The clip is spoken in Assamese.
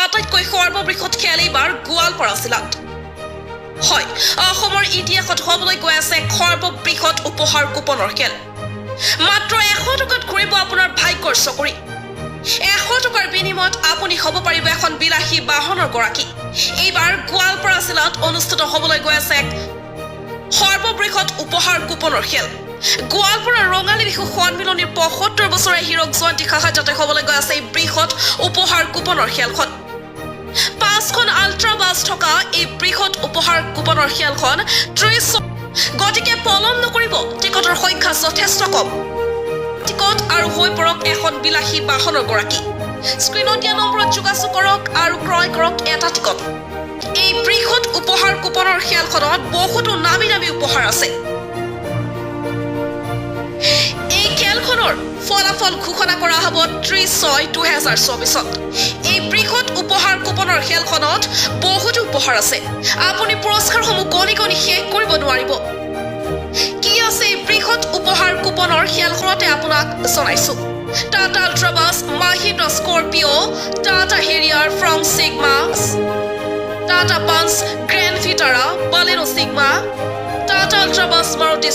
আটাইতকৈ সৰ্ববৃহৎ খেল এইবাৰ গোৱালপাৰা জিলাত হয় অসমৰ ইতিহাসত হ'বলৈ গৈ আছে সৰ্ববৃহৎ উপহাৰ কুপনৰ খেল মাত্ৰ 100 টকাত ঘূৰিব আপোনাৰ ভাগ্যৰ চকৰি 100 টকাৰ বিনিময়ত আপুনি হ'ব পাৰিব এখন বিলাসী বাহনৰ গৰাকী এইবাৰ গোৱালপাৰা জিলাত অনুষ্ঠিত হ'বলৈ গৈ আছে সৰ্ববৃহৎ উপহাৰ কুপনৰ খেল গোৱালপাৰা ৰঙালী বিহু সন্মিলনীৰ ৭৫ বছৰীয়া হীৰক জয়ন্তী সাহায্যতে হ'বলৈ গৈ আছে এই বৃহৎ উপহাৰ কুপনৰ খেলখন 5খন আল্ট্ৰা বাছ থকা এই বৃহৎ উপহাৰ কুপনৰ খেলখন 30 গতিকে পলম নকৰিব টিকটৰ সংখ্যা যথেষ্ট কম টিকট আৰু হৈ পৰক এখন বিলাসী বাহনৰ গৰাকী স্ক্ৰিনত দিয়া নম্বৰত যোগাযোগ কৰক আৰু ক্ৰয় কৰক এটা টিকট এই বৃহৎ উপহাৰ কুপনৰ খেলখনত বহুতো নামী উপহাৰ আছে এই খেলখনৰ ফলাফল ঘোষণা কৰা হ'ব 30/6/2024 এই বৃহৎ উপহাৰ কুপনৰ খেলখনত বহুতো উপহাৰ আছে আপুনি পুৰস্কাৰসমূহ গণি শেষ কৰিব নোৱাৰিব কি আছে এই বৃহৎ উপহাৰ কুপনৰ খেলখনতে আপোনাক জনাইছো Tata Ultra bus Mahindra Scorpio Tata Harrier from Sigma Tata Punch Grand Vitara Baleno Sigma Tata Ultra bus Maruti